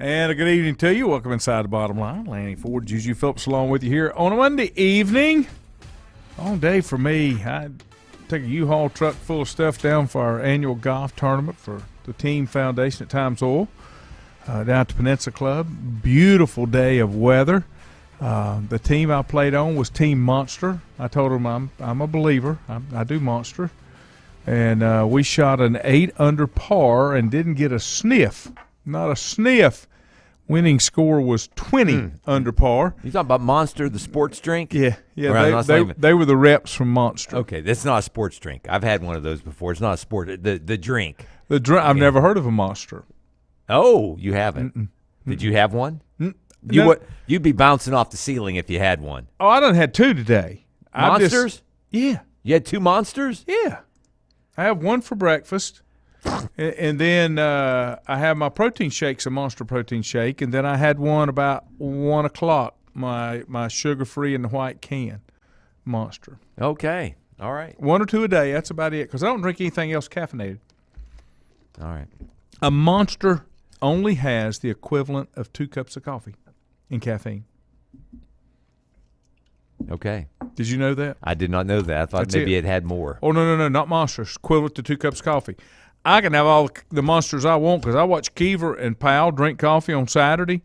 And a good evening to you. Welcome inside the Bottom Line. Lanny Ford, Juju Phillips along with you here on a Monday evening. Long day for me. I take a U-Haul truck full of stuff down for our annual golf tournament for the Team Foundation at Times Oil down at the Peninsula Club. Beautiful day of weather. The team I played on was Team Monster. I told them I'm a believer. I do Monster. And we shot an 8 under par and didn't get a sniff. Not a sniff. Winning score was 20 under par. You talking about Monster, the sports drink? Yeah. Right, they were the reps from Monster. Okay, that's not a sports drink. I've had one of those before. It's not a sport. The drink. I've never heard of a Monster. Oh, you haven't? Mm-mm. Did you have one? You'd be bouncing off the ceiling if you had one. Oh, I done had 2 today. Monsters? Yeah. You had 2 Monsters? Yeah. I have one for breakfast. And then I have my protein shakes, a Monster protein shake, and then I had one about 1 o'clock, my sugar-free in the white can Monster. Okay. All right. 1 or 2 a day, that's about it, because I don't drink anything else caffeinated. All right. A Monster only has the equivalent of 2 cups of coffee in caffeine. Okay. Did you know that? I did not know that. I thought maybe it had more. Oh, no, not Monsters. Equivalent to 2 cups of coffee. I can have all the Monsters I want because I watch Kiever and Powell drink coffee on Saturday.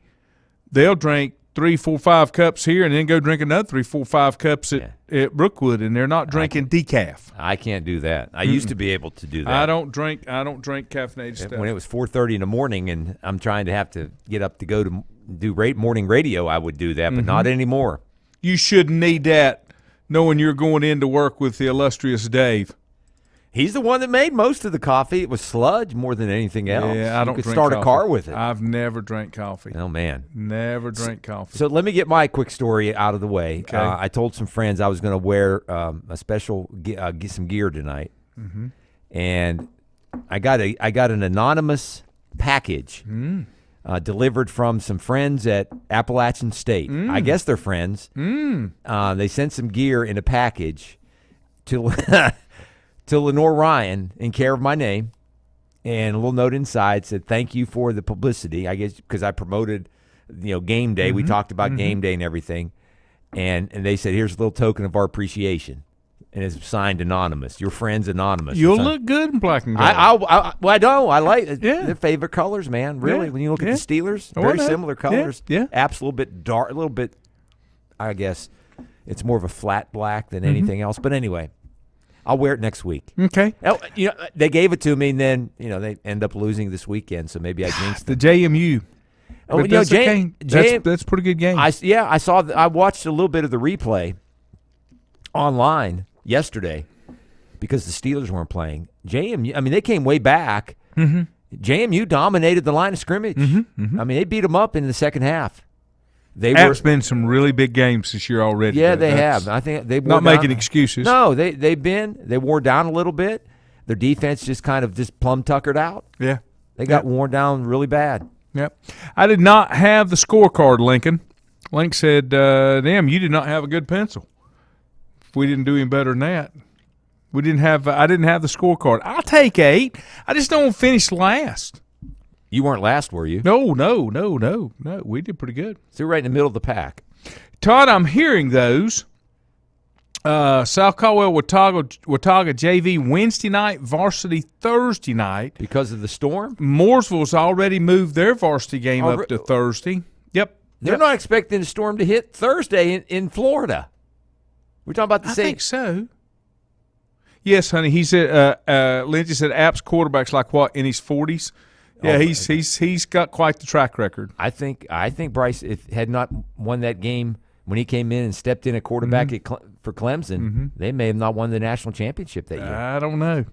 They'll drink 3, 4, 5 cups here and then go drink another 3, 4, 5 cups at Brookwood, and they're not drinking decaf. I can't do that. I used to be able to do that. I don't drink caffeinated stuff. When it was 4:30 in the morning and I'm trying to have to get up to go to do morning radio, I would do that, but not anymore. You shouldn't need that knowing you're going into work with the illustrious Dave. He's the one that made most of the coffee. It was sludge more than anything else. Yeah, I don't could drink start coffee. a car with it. I've never drank coffee. Oh, man. Never drank coffee. So let me get my quick story out of the way. Okay. I told some friends I was going to wear a special get some gear tonight, and I got an anonymous package delivered from some friends at Appalachian State. I guess they're friends. They sent some gear in a package to to Lenore Ryan in care of my name, and a little note inside said, "Thank you for the publicity." I guess because I promoted, game day. We talked about game day and everything, and they said, "Here's a little token of our appreciation," and it's signed anonymous. Your friend's anonymous. You'll look good in black and gold. I don't. I like it. Their favorite colors, man. Really, when you look at the Steelers, very similar colors. Yeah. Absolute bit dark, a little bit. I guess it's more of a flat black than anything else. But anyway. I'll wear it next week. Okay. They gave it to me, and then they end up losing this weekend, so maybe I jinxed them. The JMU. Oh, that's a pretty good game. I saw. I watched a little bit of the replay online yesterday because the Steelers weren't playing. JMU. I mean, they came way back. JMU dominated the line of scrimmage. I mean, they beat them up in the second half. App's been some really big games this year already. Yeah, they have. I think they not making excuses. No, they wore down a little bit. Their defense just kind of plumb tuckered out. Yeah, they got worn down really bad. Yep. I did not have the scorecard, Lincoln. Link said, "Damn, you did not have a good pencil. If we didn't do any better than that, I didn't have the scorecard. I'll take 8. I just don't finish last." You weren't last, were you? No. We did pretty good. So you're right in the middle of the pack. Todd, I'm hearing those. South Caldwell Watauga JV Wednesday night, varsity Thursday night. Because of the storm? Mooresville's already moved their varsity game up to Thursday. Yep. They're not expecting the storm to hit Thursday in Florida. We're talking about the same. I think so. Yes, honey. He said, Lindsay said, App's quarterback's like what, in his 40s? Yeah, he's got quite the track record. I think Bryce, if had not won that game when he came in and stepped in at quarterback for Clemson, they may have not won the national championship that year. I don't know.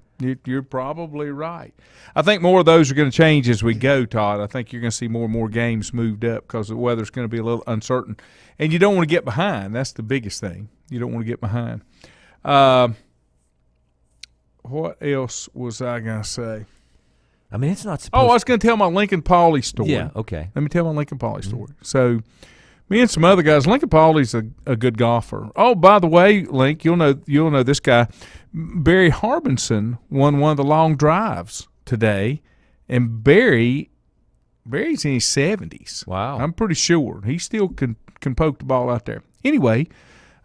You're probably right. I think more of those are going to change as we go, Todd. I think you're going to see more and more games moved up because the weather's going to be a little uncertain. And you don't want to get behind. That's the biggest thing. You don't want to get behind. What else was I going to say? I mean, it's not supposed I was going to tell my Lincoln Pauley story. Yeah, okay. Let me tell my Lincoln Pauley story. So, me and some other guys, Lincoln Pauley's a good golfer. Oh, by the way, Link, you'll know this guy. Barry Harbinson won one of the long drives today, and Barry Barry's in his 70s. Wow. I'm pretty sure. He still can poke the ball out there. Anyway,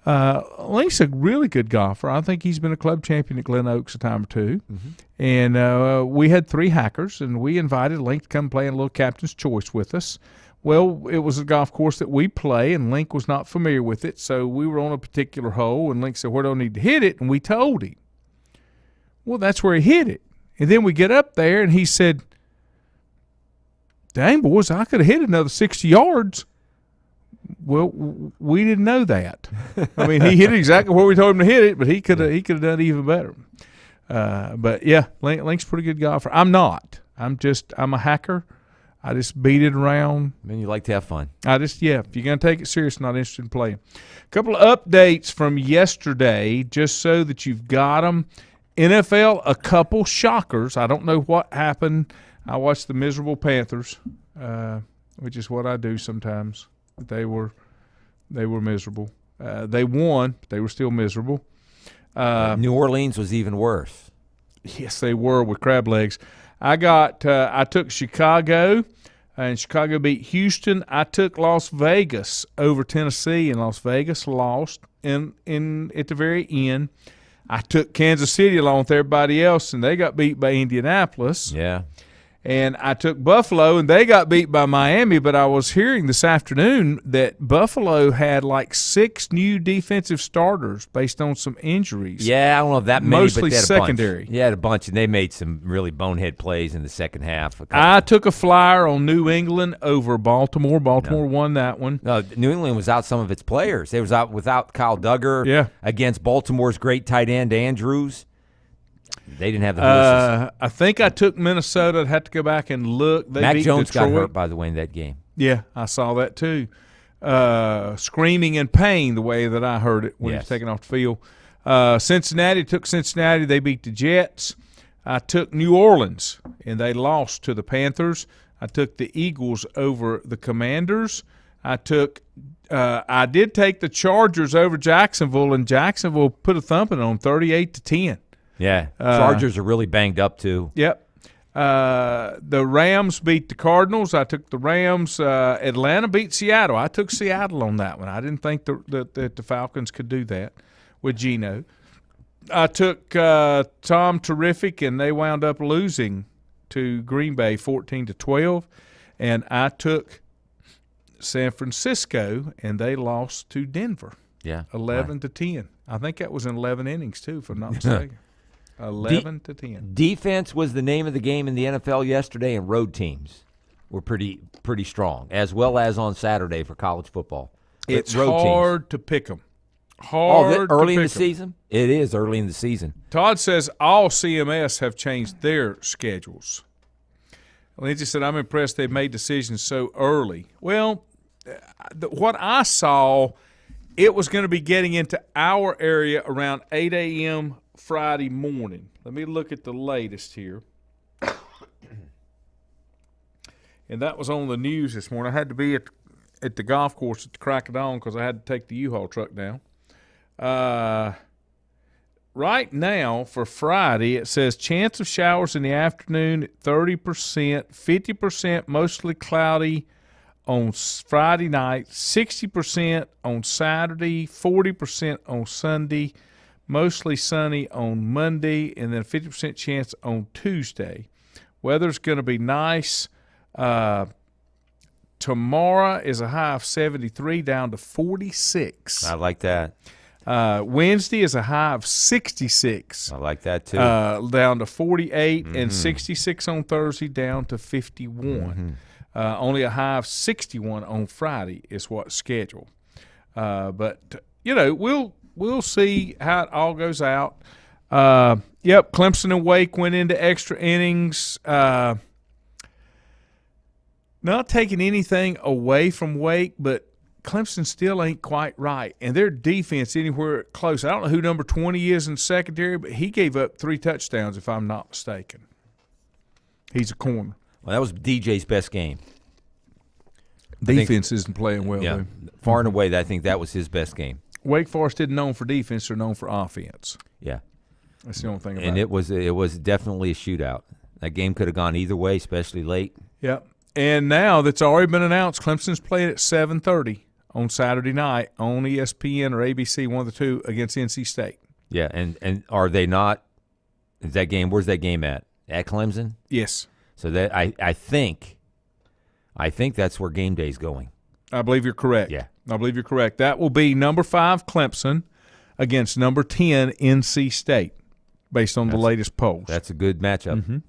Link's a really good golfer. I think he's been a club champion at Glen Oaks a time or two. Mm-hmm. And we had 3 hackers, and we invited Link to come play in a little Captain's Choice with us. Well, it was a golf course that we play, and Link was not familiar with it, so we were on a particular hole, and Link said, where do I need to hit it? And we told him. Well, that's where he hit it. And then we get up there, and he said, dang, boys, I could have hit another 60 yards. Well, we didn't know that. I mean, he hit it exactly where we told him to hit it, but he could have done even better. But yeah, Link's a pretty good golfer. I'm not. I'm a hacker. I just beat it around. I mean, you like to have fun. If you're gonna take it serious, not interested in playing. A couple of updates from yesterday, just so that you've got them. NFL, a couple shockers. I don't know what happened. I watched the miserable Panthers, which is what I do sometimes. They were miserable. They won, but they were still miserable. New Orleans was even worse. Yes, they were with crab legs. I took Chicago, and Chicago beat Houston. I took Las Vegas over Tennessee, and Las Vegas lost in at the very end. I took Kansas City along with everybody else, and they got beat by Indianapolis. Yeah. And I took Buffalo, and they got beat by Miami, but I was hearing this afternoon that Buffalo had like 6 new defensive starters based on some injuries. Yeah, I don't know if that many, mostly but they had secondary. A bunch. Yeah, had a bunch, and they made some really bonehead plays in the second half. I took a flyer on New England over Baltimore. Baltimore won that one. No, New England was out some of its players. They was out without Kyle Duggar against Baltimore's great tight end, Andrews. They didn't have the horses. I think I took Minnesota. I'd have to go back and look. Mac Jones got hurt, by the way, in that game. Yeah, I saw that too. Screaming in pain, the way that I heard it when he was taken off the field. Cincinnati, took Cincinnati. They beat the Jets. I took New Orleans, and they lost to the Panthers. I took the Eagles over the Commanders. I did take the Chargers over Jacksonville, and Jacksonville put a thumping on 38-10. Yeah, Chargers are really banged up too. Yep. The Rams beat the Cardinals. I took the Rams. Atlanta beat Seattle. I took Seattle on that one. I didn't think that the Falcons could do that with Geno. I took Tom Terrific, and they wound up losing to Green Bay 14-12. And I took San Francisco, and they lost to Denver 11-10. I think that was in 11 innings too, if I'm not mistaken. 11-10. Defense was the name of the game in the NFL yesterday, and road teams were pretty strong, as well as on Saturday for college football. It's hard to pick them. Early in the season? It is early in the season. Todd says all CMS have changed their schedules. Lindsay said, I'm impressed they've made decisions so early. Well, what I saw, it was going to be getting into our area around 8 a.m. Friday morning. Let me look at the latest here. And that was on the news this morning. I had to be at the golf course at the crack of dawn because I had to take the U-Haul truck down. Right now, for Friday, it says chance of showers in the afternoon at 30%, 50% mostly cloudy on Friday night, 60% on Saturday, 40% on Sunday, mostly sunny on Monday, and then 50% chance on Tuesday. Weather's going to be nice. Tomorrow is a high of 73 down to 46. I like that. Wednesday is a high of 66. I like that too. Down to 48, and 66 on Thursday down to 51. Only a high of 61 on Friday is what's scheduled. But, we'll see how it all goes out. Clemson and Wake went into extra innings. Not taking anything away from Wake, but Clemson still ain't quite right. And their defense anywhere close. I don't know who number 20 is in secondary, but he gave up 3 touchdowns, if I'm not mistaken. He's a corner. Well, that was DJ's best game. Defense isn't playing well, though. Far and away, I think that was his best game. Wake Forest isn't known for defense; they're known for offense. Yeah, that's the only thing about it. And it was definitely a shootout. That game could have gone either way, especially late. Yep. And now that's already been announced, Clemson's playing at 7:30 on Saturday night on ESPN or ABC, one of the two, against NC State. Yeah, and are they not? Is that game? Where's that game at? At Clemson? Yes. So that I think that's where game day's going. I believe you're correct. Yeah. I believe you're correct. That will be number 5 Clemson against number 10 NC State, based on the latest polls. That's a good matchup.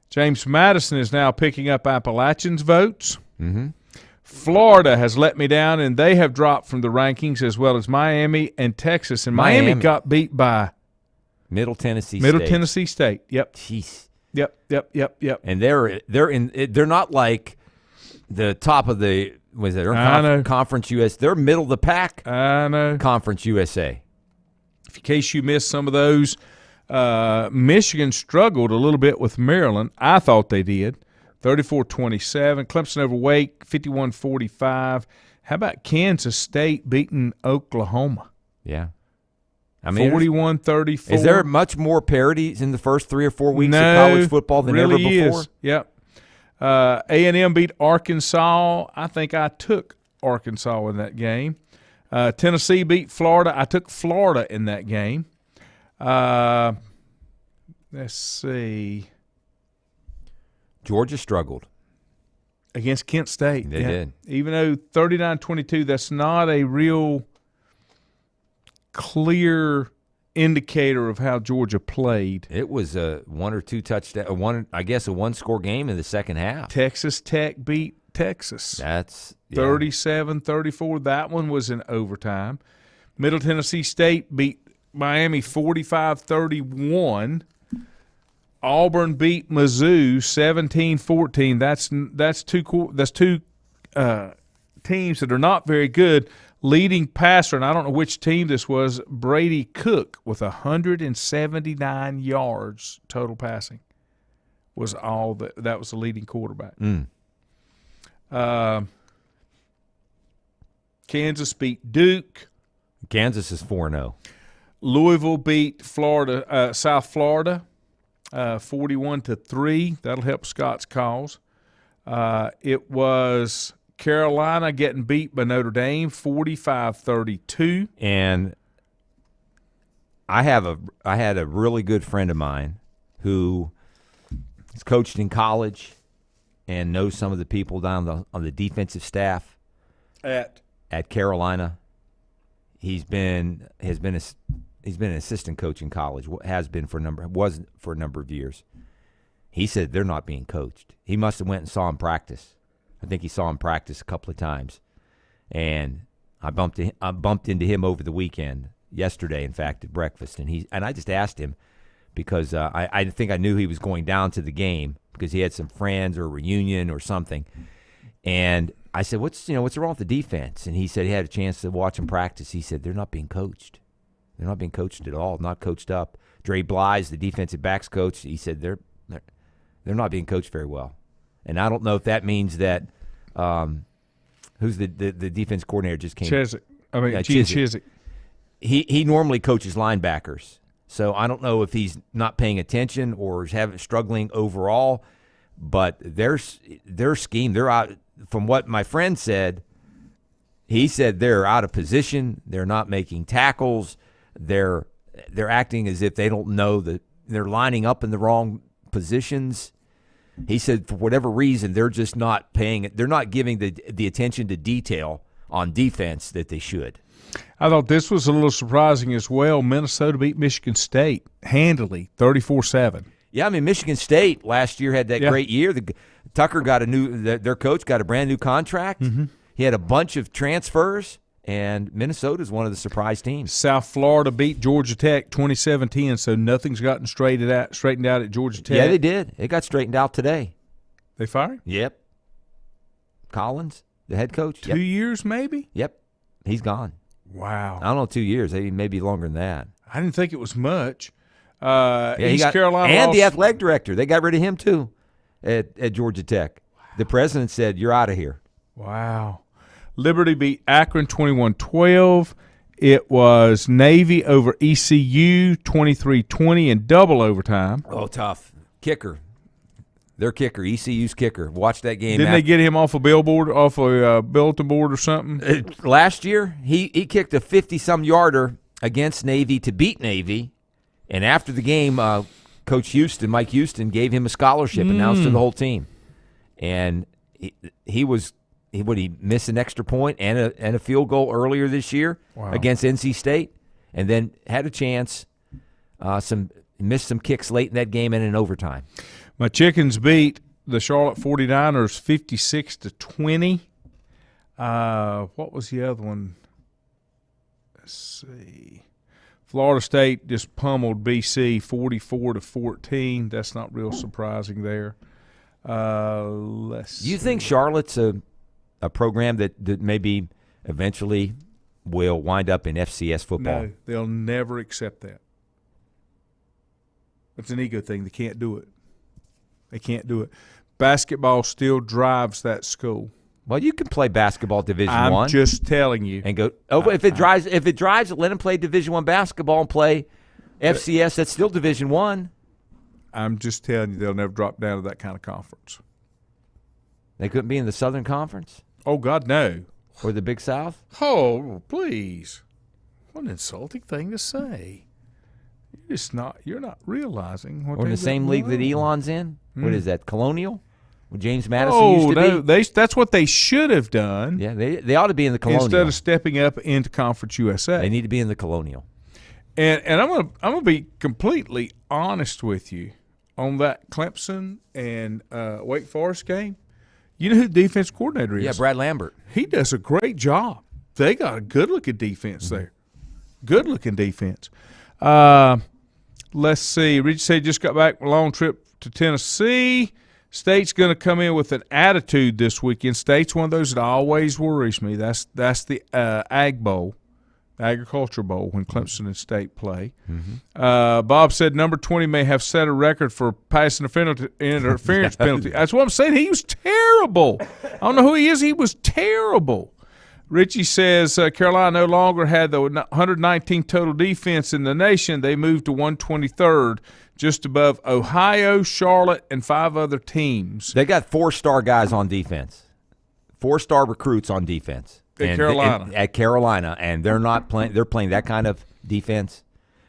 James Madison is now picking up Appalachian's votes. Mm-hmm. Florida has let me down, and they have dropped from the rankings, as well as Miami and Texas. And Miami got beat by Middle Tennessee State. Yep. Jeez. Yep. And they're not like the top of the Conference US. They're middle of the pack. I know. Conference USA. In case you missed some of those, Michigan struggled a little bit with Maryland. I thought they did. 34-27. Clemson over Wake, 51-45. How about Kansas State beating Oklahoma? Yeah. I mean, 41-34. Is there much more parity in the first 3 or 4 weeks of college football than really ever before? Is. Yep. A&M beat Arkansas. I think I took Arkansas in that game. Tennessee beat Florida. I took Florida in that game. Let's see. Georgia struggled against Kent State. They did. Even though 39-22, that's not a real clear indicator of how Georgia played. It was a 1 or 2 touchdown, a 1-score game in the second half. Texas Tech beat Texas. That's 37-34. That one was in overtime. Middle Tennessee State beat Miami 45-31. Auburn beat Mizzou 17-14. That's two teams that are not very good. Leading passer, and I don't know which team this was, Brady Cook with 179 yards total passing was all that was the leading quarterback. Kansas beat Duke. Kansas is 4-0. Louisville beat South Florida 41-3. That'll help Scott's cause. It was Carolina getting beat by Notre Dame 45-32. And I had a really good friend of mine who has coached in college and knows some of the people down on the defensive staff at Carolina. He's been an assistant coach in college. Was for a number of years. He said they're not being coached. He must have went and saw him practice. I think he saw him practice a couple of times, and I bumped into him over the weekend. Yesterday, in fact, at breakfast, and I just asked him because I think I knew he was going down to the game because he had some friends or a reunion or something, and I said, "What's wrong with the defense?" And he said he had a chance to watch him practice. He said they're not being coached. They're not being coached at all. Not coached up. Dre Bly's the defensive backs coach. He said they're not being coached very well. And I don't know if that means that who's the defense coordinator just came? Gene Chizik. He normally coaches linebackers. So I don't know if he's not paying attention or is struggling overall. But their scheme, they're out. From what my friend said, he said they're out of position. They're not making tackles. They're acting as if they don't know that they're lining up in the wrong positions. He said for whatever reason they're just not paying it. They're not giving the attention to detail on defense that they should. I thought this was a little surprising as well. Minnesota beat Michigan State handily, 34-7. Yeah, I mean Michigan State last year had that great year. Tucker got their coach got a brand new contract. Mm-hmm. He had a bunch of transfers, and Minnesota's one of the surprise teams. South Florida beat Georgia Tech 27-10, so nothing's gotten straightened out at Georgia Tech. Yeah, they did. It got straightened out today. They fired? Yep. Collins, the head coach. 2 years maybe? Yep. He's gone. Wow. I don't know, 2 years. Maybe longer than that. I didn't think it was much. Carolina and the athletic director. They got rid of him too at Georgia Tech. Wow. The president said, "You're out of here." Wow. Liberty beat Akron 21-12. It was Navy over ECU 23-20 in double overtime. Oh, tough. Kicker. Their kicker, ECU's kicker. Watch that game. Didn't they get him off a billboard, off a bulletin board or something? Last year, he kicked a 50-some yarder against Navy to beat Navy, and after the game, Coach Mike Houston, gave him a scholarship, announced to the whole team, and he missed an extra point and a field goal earlier this year against NC State, and then had a chance. Missed some kicks late in that game and in overtime. My Chickens beat the Charlotte 49ers 56-20. What was the other one? Let's see. Florida State just pummeled BC 44-14. That's not real surprising there. Let's Do you think Charlotte's a program that maybe eventually will wind up in FCS football? No, they'll never accept that. It's an ego thing. They can't do it. They can't do it. Basketball still drives that school. Well, you can play basketball Division I. I'm just telling you. And go. Oh, if it drives, let them play Division I basketball and play FCS. That's still Division I. I'm just telling you, they'll never drop down to that kind of conference. They couldn't be in the Southern Conference. Oh God, no. Or the Big South. Oh, please! What an insulting thing to say. You're not realizing what. Or in the same league that Elon's in. What is that? Colonial? Where James Madison used to be? That's what they should have done. Yeah, they ought to be in the Colonial instead of stepping up into Conference USA. They need to be in the Colonial. And I'm gonna be completely honest with you on that Clemson and Wake Forest game. You know who the defense coordinator is? Yeah, Brad Lambert. He does a great job. They got a good-looking defense there. Good-looking defense. Let's see. Richie said he just got back from a long trip to Tennessee. State's going to come in with an attitude this weekend. State's one of those that always worries me. That's the Ag Bowl, Agriculture Bowl, when Clemson and State play. Bob said number 20 may have set a record for pass interference penalty. That's what I'm saying. He was terrible. I don't know who he is. He was terrible. Richie says Carolina no longer had the 119th total defense in the nation. They moved to 123rd, just above Ohio, Charlotte, and 5 other teams. They got 4-star guys on defense, 4-star recruits on defense at Carolina. And they're not playing. They're playing that kind of defense.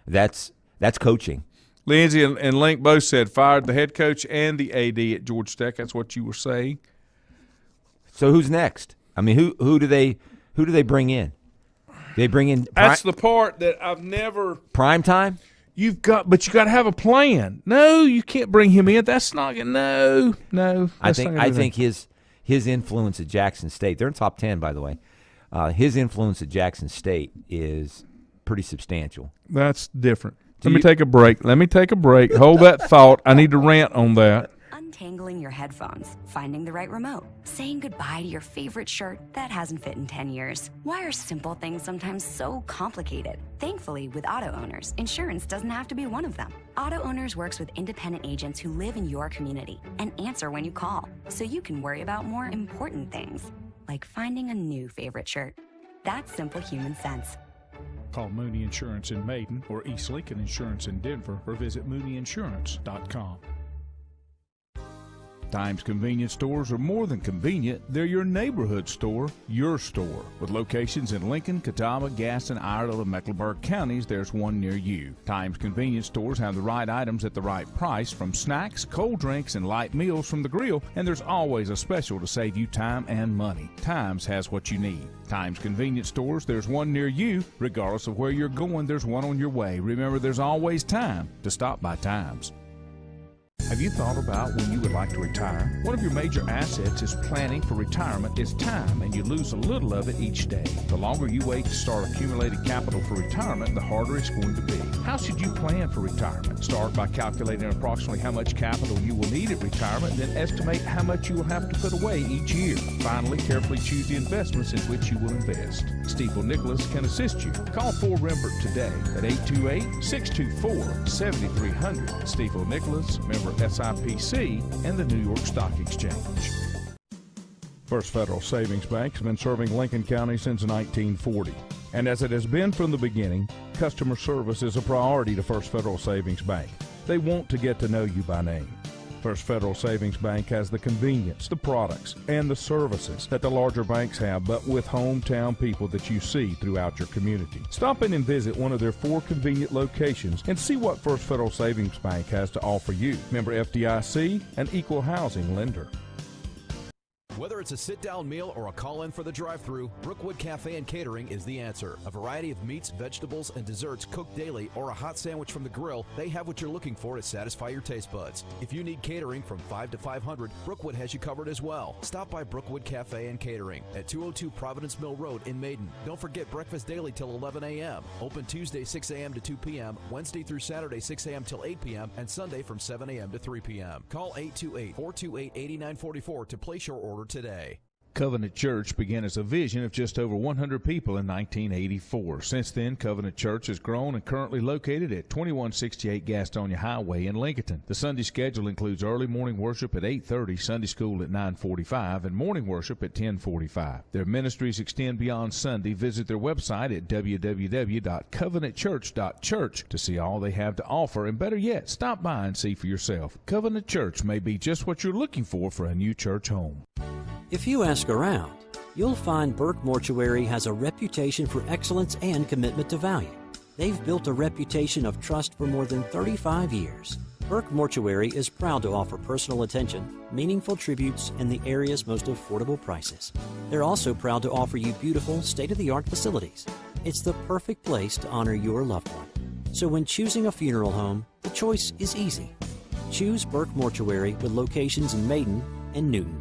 That's coaching. Lindsay and Link both said fired the head coach and the AD at Georgia Tech. That's what you were saying. So who's next? I mean, who do they bring in? They bring in. That's the part that I've never. Prime time. But you got to have a plan. No, you can't bring him in. That's not no. I think his influence at Jackson State. They're in top 10, by the way. His influence at Jackson State is pretty substantial. That's different. Let me take a break. Hold that thought. I need to rant on that. Untangling your headphones, finding the right remote, saying goodbye to your favorite shirt that hasn't fit in 10 years. Why are simple things sometimes so complicated? Thankfully, with auto owners, insurance doesn't have to be one of them. Auto Owners works with independent agents who live in your community and answer when you call, so you can worry about more important things, like finding a new favorite shirt. That's simple human sense. Call Mooney Insurance in Maiden or East Lincoln Insurance in Denver or visit MooneyInsurance.com. Times Convenience Stores are more than convenient. They're your neighborhood store, your store. With locations in Lincoln, Catawba, Gaston, Iredell, and Mecklenburg counties, there's one near you. Times Convenience Stores have the right items at the right price, from snacks, cold drinks, and light meals from the grill, and there's always a special to save you time and money. Times has what you need. Times Convenience Stores, there's one near you. Regardless of where you're going, there's one on your way. Remember, there's always time to stop by Times. Have you thought about when you would like to retire? One of your major assets is planning for retirement is time, and you lose a little of it each day. The longer you wait to start accumulating capital for retirement, the harder it's going to be. How should you plan for retirement? Start by calculating approximately how much capital you will need at retirement, then estimate how much you will have to put away each year. Finally, carefully choose the investments in which you will invest. Stiefel Nicholas can assist you. Call 4 Rembert today at 828-624-7300. Stiefel Nicholas, member SIPC, and the New York Stock Exchange. First Federal Savings Bank has been serving Lincoln County since 1940. And as it has been from the beginning, customer service is a priority to First Federal Savings Bank. They want to get to know you by name. First Federal Savings Bank has the convenience, the products, and the services that the larger banks have, but with hometown people that you see throughout your community. Stop in and visit one of their 4 convenient locations and see what First Federal Savings Bank has to offer you. Member FDIC, an equal housing lender. Whether it's a sit-down meal or a call-in for the drive-thru, Brookwood Cafe and Catering is the answer. A variety of meats, vegetables, and desserts cooked daily, or a hot sandwich from the grill, they have what you're looking for to satisfy your taste buds. If you need catering from 5 to 500, Brookwood has you covered as well. Stop by Brookwood Cafe and Catering at 202 Providence Mill Road in Maiden. Don't forget breakfast daily till 11 a.m. Open Tuesday 6 a.m. to 2 p.m., Wednesday through Saturday 6 a.m. till 8 p.m., and Sunday from 7 a.m. to 3 p.m. Call 828-428-8944 to place your order today. Covenant Church began as a vision of just over 100 people in 1984. Since then, Covenant Church has grown and currently located at 2168 Gastonia Highway in Lincoln. The Sunday schedule includes early morning worship at 8:30, Sunday school at 9:45, and morning worship at 10:45. Their ministries extend beyond Sunday. Visit their website at www.covenantchurch.church to see all they have to offer, and better yet, stop by and see for yourself. Covenant Church may be just what you're looking for a new church home. If you ask around, you'll find Burke Mortuary has a reputation for excellence and commitment to value. They've built a reputation of trust for more than 35 years. Burke Mortuary is proud to offer personal attention, meaningful tributes, and the area's most affordable prices. They're also proud to offer you beautiful, state-of-the-art facilities. It's the perfect place to honor your loved one. So when choosing a funeral home, the choice is easy. Choose Burke Mortuary with locations in Maiden and Newton.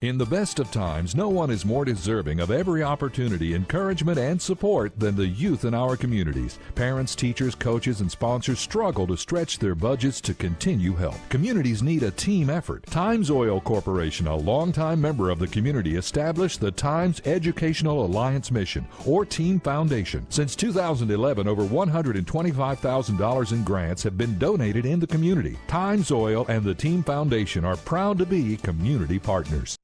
In the best of times, no one is more deserving of every opportunity, encouragement, and support than the youth in our communities. Parents, teachers, coaches, and sponsors struggle to stretch their budgets to continue help. Communities need a team effort. Times Oil Corporation, a longtime member of the community, established the Times Educational Alliance Mission, or Team Foundation. Since 2011, over $125,000 in grants have been donated in the community. Times Oil and the Team Foundation are proud to be community partners.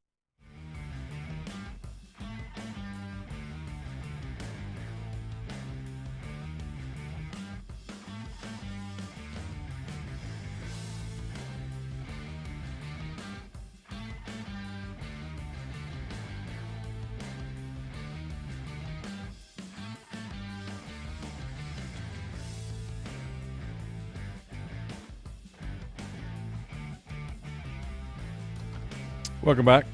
Welcome back.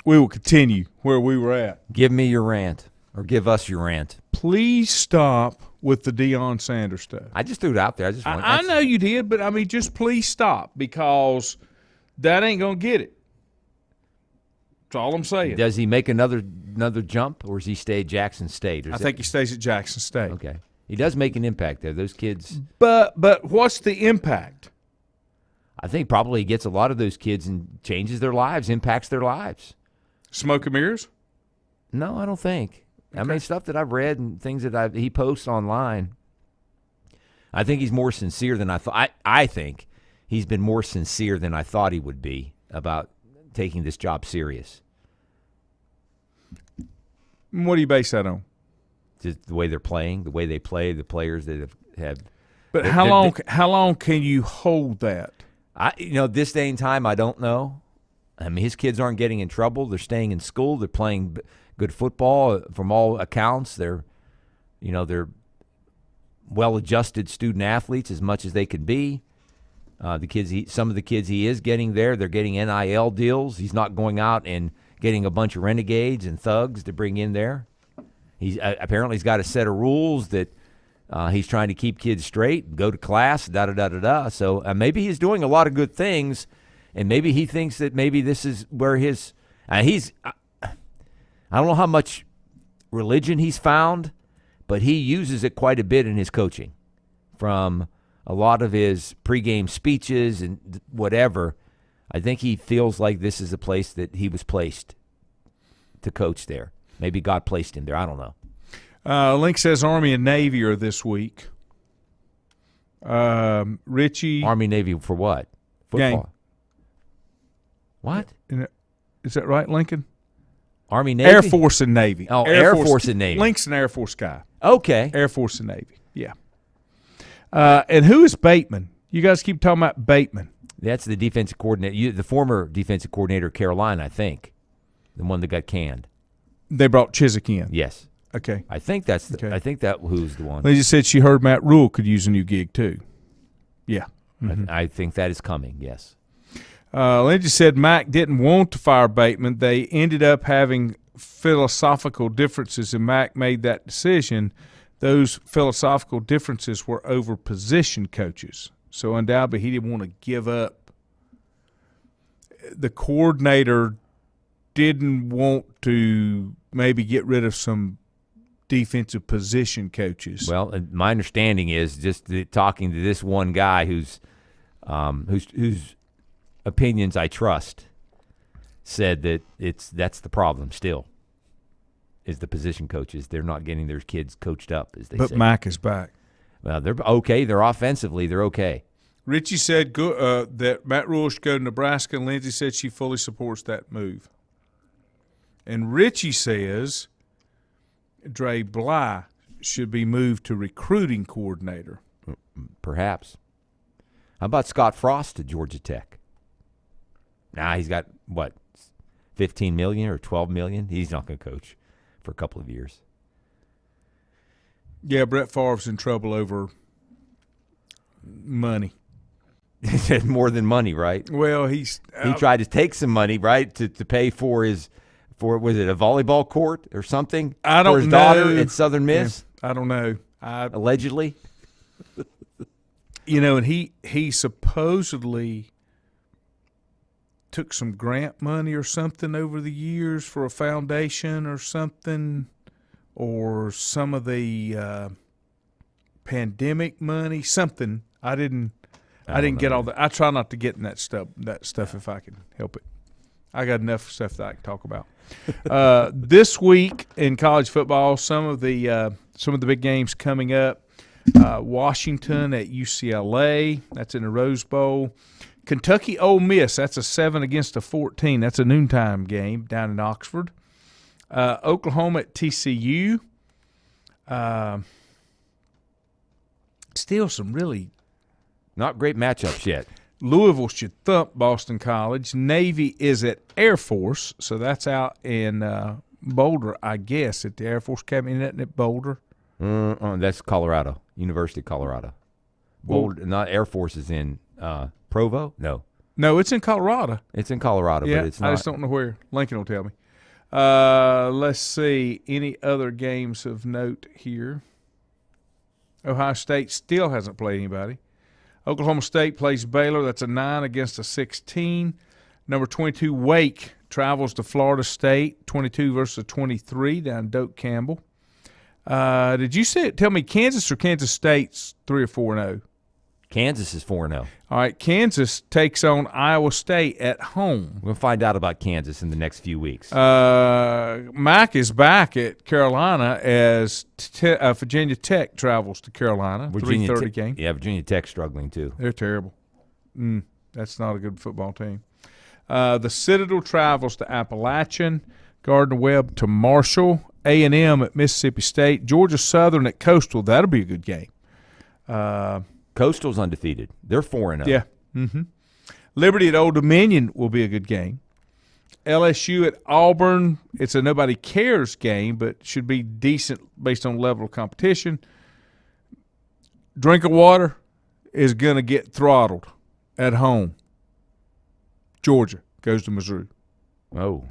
We will continue where we were at. Give me your rant, or give us your rant. Please stop with the Deion Sanders stuff. I just threw it out there. I know you did, but, I mean, just please stop, because that ain't going to get it. That's all I'm saying. Does he make another jump, or does he stay at Jackson State? I think he stays at Jackson State. Okay. He does make an impact there. Those kids. But what's the impact? I think probably he gets a lot of those kids and changes their lives, impacts their lives. Smoke and mirrors? No, I don't think. Okay. I mean, stuff that I've read and things that he posts online, I think he's more sincere than I thought. I think he's been more sincere than I thought he would be about taking this job serious. What do you base that on? Just the way they're playing, the way they play, the players that have. But how long can you hold that? This day and time, I don't know. I mean, his kids aren't getting in trouble. They're staying in school. They're playing good football from all accounts. They're well-adjusted student athletes as much as they can be. Some of the kids he is getting there, they're getting NIL deals. He's not going out and getting a bunch of renegades and thugs to bring in there. He's apparently he's got a set of rules that he's trying to keep kids straight, go to class, da-da-da-da-da. So maybe he's doing a lot of good things, and maybe he thinks that maybe this is where his I don't know how much religion he's found, but he uses it quite a bit in his coaching. From a lot of his pregame speeches and whatever, I think he feels like this is a place that he was placed to coach there. Maybe God placed him there. I don't know. Link says Army and Navy are this week. Richie. Army, Navy for what? Football. Game. What? Is that right, Lincoln? Army, Navy? Air Force and Navy. Oh, Air Force and Navy. Link's an Air Force guy. Okay. Air Force and Navy, yeah. And who is Bateman? You guys keep talking about Bateman. That's the defensive coordinator, the former defensive coordinator of Carolina, I think, the one that got canned. They brought Chiswick in. Yes. Okay. I think that's the, Okay. I think that who's the one. They just said she heard Matt Rule could use a new gig too. Yeah. I think that is coming, yes. Lindsay said Mac didn't want to fire Bateman. They ended up having philosophical differences, and Mac made that decision. Those philosophical differences were over position coaches. So undoubtedly he didn't want to give up. The coordinator didn't want to maybe get rid of some defensive position coaches. Well, my understanding is just talking to this one guy whose opinions I trust said that that's the problem still. Is the position coaches. They're not getting their kids coached up, as they say. But Mac is back. Well, they're okay. They're offensively. They're okay. Richie said that Matt Rule should go to Nebraska, and Lindsay said she fully supports that move. And Richie says Dre Bly should be moved to recruiting coordinator. Perhaps. How about Scott Frost to Georgia Tech? He's got, what, $15 million or $12 million? He's not going to coach for a couple of years. Yeah, Brett Favre's in trouble over money. More than money, right? Well, he tried to take some money, right, to pay for was it a volleyball court or something? I don't for his know. daughter at Southern Miss? Yeah, I don't know. Allegedly. And he supposedly took some grant money or something over the years for a foundation or something, or some of the pandemic money, something. I didn't get all that. I try not to get in that stuff if I can help it. I got enough stuff that I can talk about. This week in college football, some of the big games coming up. Washington at UCLA. That's in the Rose Bowl. Kentucky Ole Miss. That's a 7 against a 14. That's a noontime game down in Oxford. Oklahoma at TCU. Still some really not great matchups yet. Louisville should thump Boston College. Navy is at Air Force, so that's out in Boulder, I guess, at the Air Force Academy. Isn't it Boulder? That's Colorado, University of Colorado. Boulder, not Air Force is in Provo? No, it's in Colorado. It's in Colorado, yeah, but it's not. I just don't know where. Lincoln will tell me. Let's see. Any other games of note here? Ohio State still hasn't played anybody. Oklahoma State plays Baylor. That's a 9 against a 16. Number 22, Wake, travels to Florida State. 22 versus 23 down Doak Campbell. Did you tell me Kansas or Kansas State's 3 or 4-0? Kansas is 4-0. All right, Kansas takes on Iowa State at home. We'll find out about Kansas in the next few weeks. Mac is back at Carolina as Virginia Tech travels to Carolina. 3:30 game. Yeah, Virginia Tech's struggling too. They're terrible. That's not a good football team. The Citadel travels to Appalachian. Gardner-Webb to Marshall. A&M at Mississippi State. Georgia Southern at Coastal. That'll be a good game. Coastal's undefeated. They're 4-0. Yeah. Mm-hmm. Liberty at Old Dominion will be a good game. LSU at Auburn. It's a nobody cares game, but should be decent based on level of competition. Drink of water is going to get throttled at home. Georgia goes to Missouri. Oh.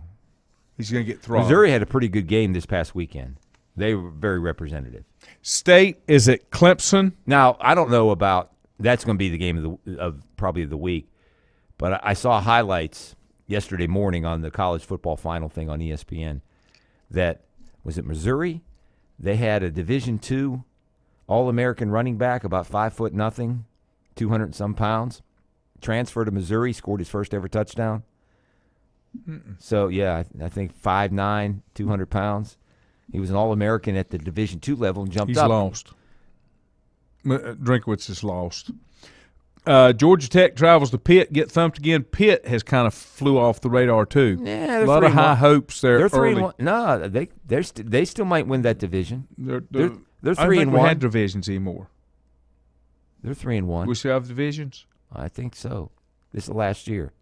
He's going to get throttled. Missouri had a pretty good game this past weekend. They were very representative. State is at Clemson. Now, I don't know about that's going to be the game of probably the week, but I saw highlights yesterday morning on the college football final thing on ESPN that was it Missouri? They had a Division II All-American running back, about 5'0", 200 and some pounds, transferred to Missouri, scored his first ever touchdown. So, yeah, I think 5'9", 200 pounds. He was an All-American at the Division II level and jumped up. He's lost. Drinkwitz is lost. Georgia Tech travels to Pitt, get thumped again. Pitt has kind of flew off the radar too. Yeah, a lot of high hopes there. They're early. 3-1. No, they still might win that division. They're 3-1. I don't think we had divisions anymore. They're 3-1. We still have divisions. I think so. This is last year.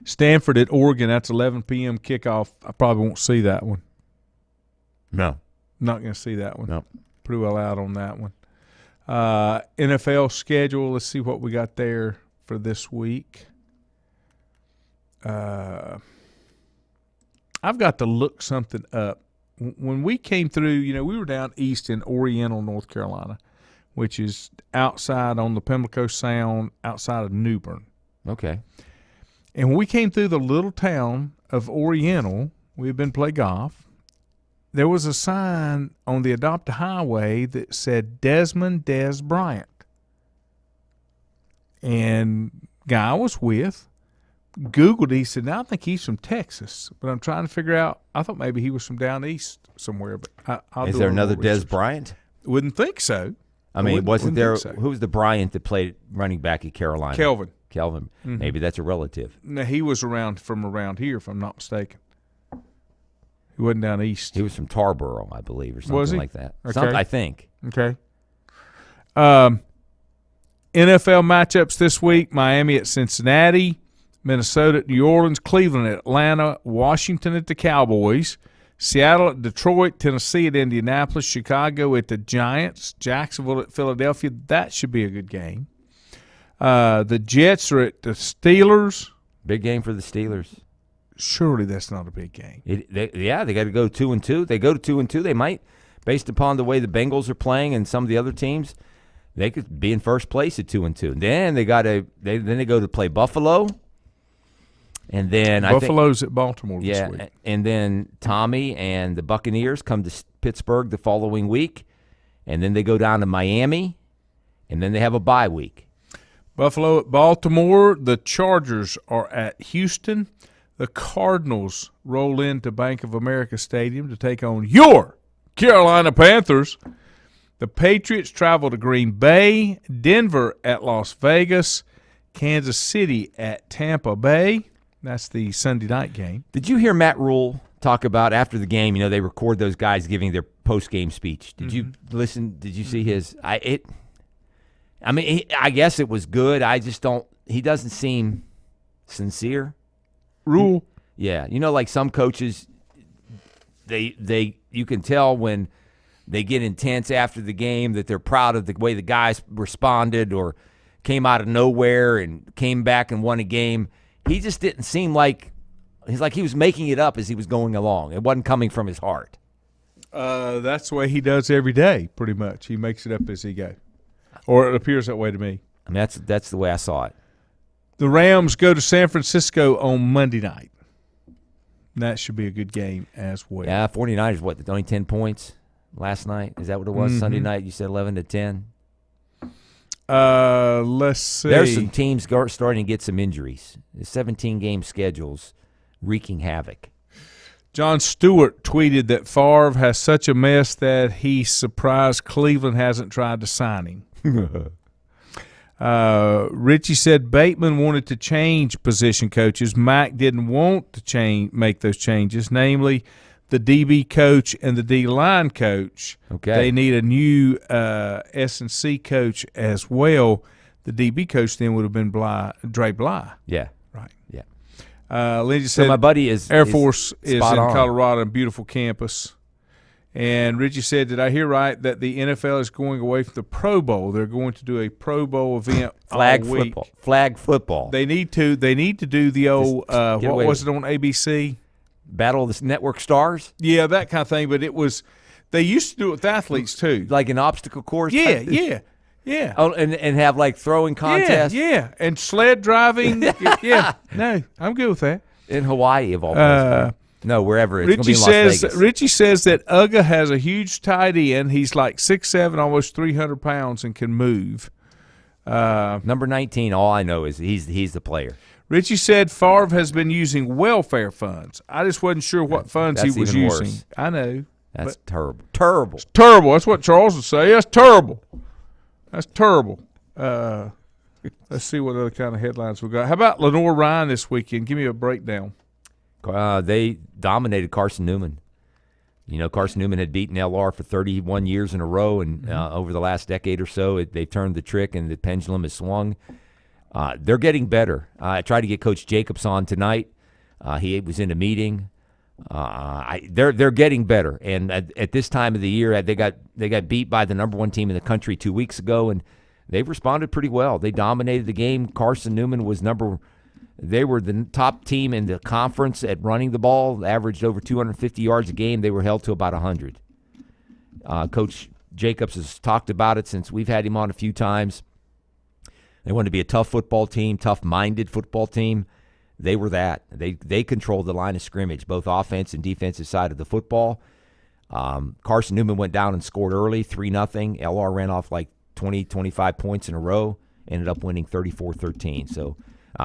Stanford at Oregon, that's 11 p.m. kickoff. I probably won't see that one. No. Not going to see that one. No. Pretty well out on that one. NFL schedule, let's see what we got there for this week. I've got to look something up. When we came through, we were down east in Oriental, North Carolina, which is outside on the Pimlico Sound, outside of Newbern. Okay. And when we came through the little town of Oriental, we had been play golf. There was a sign on the Adopt a Highway that said Desmond Des Bryant. And guy I was with Googled, he said, now I think he's from Texas, but I'm trying to figure out, I thought maybe he was from down east somewhere. But I'll Is do there a another little Des research. Bryant? Wouldn't think so. I mean, wasn't there, think so. who was the Bryant that played running back at Carolina? Kelvin. Mm-hmm. Maybe that's a relative. No, he was from around here, if I'm not mistaken. He wasn't down east. He was from Tarboro, I believe, or something Was he? like that. Okay. I think. Okay. NFL matchups this week: Miami at Cincinnati, Minnesota at New Orleans, Cleveland at Atlanta, Washington at the Cowboys, Seattle at Detroit, Tennessee at Indianapolis, Chicago at the Giants, Jacksonville at Philadelphia. That should be a good game. The Jets are at the Steelers. Big game for the Steelers. Surely that's not a big game. They got to go 2-2. They go to 2-2. They might, based upon the way the Bengals are playing and some of the other teams, they could be in first place at 2-2. Then they go to play Buffalo, and then Buffalo's at Baltimore this week. And then Tommy and the Buccaneers come to Pittsburgh the following week, and then they go down to Miami, and then they have a bye week. Buffalo at Baltimore. The Chargers are at Houston. The Cardinals roll into Bank of America Stadium to take on your Carolina Panthers. The Patriots travel to Green Bay, Denver at Las Vegas, Kansas City at Tampa Bay. That's the Sunday night game. Did you hear Matt Rule talk about after the game? They record those guys giving their post-game speech. Did you listen? Did you see his? I guess it was good. I just don't. He doesn't seem sincere. Rule. Yeah, like some coaches, they you can tell when they get intense after the game that they're proud of the way the guys responded or came out of nowhere and came back and won a game. He just didn't seem like he was making it up as he was going along. It wasn't coming from his heart. That's the way he does every day, pretty much. He makes it up as he goes, or it appears that way to me. I mean, that's the way I saw it. The Rams go to San Francisco on Monday night. That should be a good game as well. Yeah, 49ers, only 10 points last night? Is that what it was? Sunday night, you said 11-10? Let's see. There's some teams starting to get some injuries. The 17-game schedule's wreaking havoc. John Stewart tweeted that Favre has such a mess that he's surprised Cleveland hasn't tried to sign him. Richie said Bateman wanted to change position coaches. Mack didn't want to make those changes, namely the DB coach and the D-line coach. Okay. They need a new S&C coach as well. The DB coach then would have been Dre Bly. Yeah. Right. Yeah. Lindsay said my buddy Air Force is in on. Colorado, a beautiful campus. And Richie said, did I hear right that the NFL is going away from the Pro Bowl? They're going to do a Pro Bowl event Flag all week. football. Flag football. They need to do the old what was it on ABC? Battle of the Network Stars? Yeah, that kind of thing. But they used to do it with athletes too. Like an obstacle course? Yeah. Oh, and have like throwing contests? Yeah. And sled driving. Yeah. No, I'm good with that. In Hawaii, of all places. No, wherever. It's going to be in Las Vegas. Richie says that Uga has a huge tight end. He's like 6'7", almost 300 pounds, and can move. Number 19, all I know is he's the player. Richie said Favre has been using welfare funds. I just wasn't sure what funds he was even using. worse. I know. That's terrible. Terrible. It's terrible. That's what Charles would say. That's terrible. That's terrible. Let's see what other kind of headlines we got. How about Lenore Ryan this weekend? Give me a breakdown. They dominated Carson Newman. Carson Newman had beaten LR for 31 years in a row, and over the last decade or so, they've turned the trick and the pendulum has swung. They're getting better. I tried to get Coach Jacobs on tonight. He was in a meeting. They're getting better, and at this time of the year, they got beat by the number 1 team in the country 2 weeks ago, and they've responded pretty well. They dominated the game. Carson Newman was They were the top team in the conference at running the ball, averaged over 250 yards a game. They were held to about 100. Coach Jacobs has talked about it since we've had him on a few times. They wanted to be a tough football team, tough-minded football team. They were that. They controlled the line of scrimmage, both offense and defensive side of the football. Carson Newman went down and scored early, 3-0. LR ran off like 20, 25 points in a row, ended up winning 34-13. So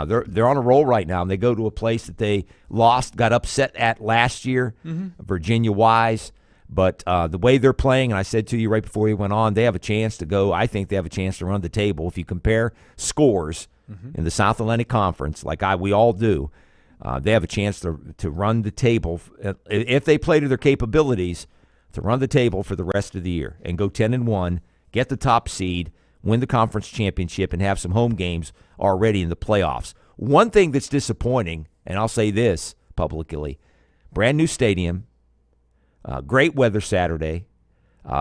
they're on a roll right now, and they go to a place that they got upset at last year, Virginia-wise. But the way they're playing, and I said to you right before we went on, they have a chance to go. I think they have a chance to run the table. If you compare scores in the South Atlantic Conference, like we all do, they have a chance to run the table, if they play to their capabilities, to run the table for the rest of the year and go 10-1, get the top seed, win the conference championship, and have some home games already in the playoffs. One thing that's disappointing, and I'll say this publicly, brand new stadium, great weather Saturday.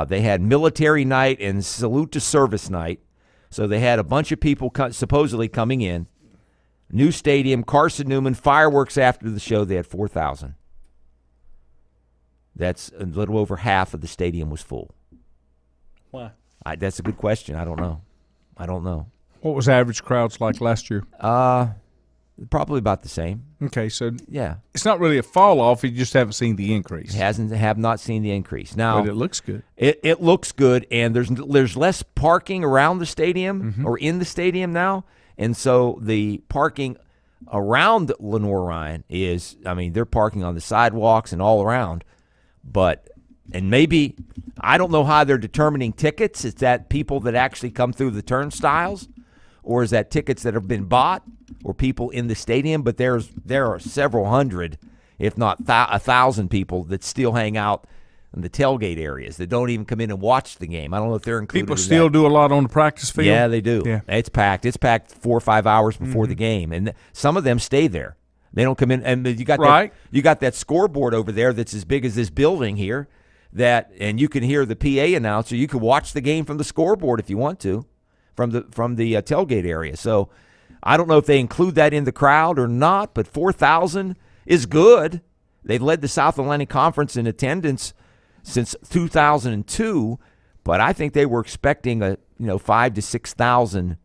They had military night and salute to service night. So they had a bunch of people supposedly coming in. New stadium, Carson Newman, fireworks after the show. They had 4,000. That's a little over half of the stadium was full. Why? That's a good question. I don't know. What was average crowds like last year? Probably about the same. Okay, so yeah, it's not really a fall off. You just haven't seen the increase. Have not seen the increase. Now, but it looks good. It looks good, and there's less parking around the stadium or in the stadium now, and so the parking around Lenore Ryan they're parking on the sidewalks and all around, and maybe I don't know how they're determining tickets. Is that people that actually come through the turnstiles, or is that tickets that have been bought, or people in the stadium? But there are several hundred, if not 1,000 people that still hang out in the tailgate areas that don't even come in and watch the game. I don't know if they're included. People still do a lot on the practice field? Yeah, they do. Yeah. It's packed. It's packed 4 or 5 hours before the game, and some of them stay there. They don't come in. And you got that scoreboard over there that's as big as this building here, and you can hear the PA announcer. You can watch the game from the scoreboard if you want to, from the tailgate area. So I don't know if they include that in the crowd or not, but 4,000 is good. They've led the South Atlantic Conference in attendance since 2002, but I think they were expecting a 5,000 to 6,000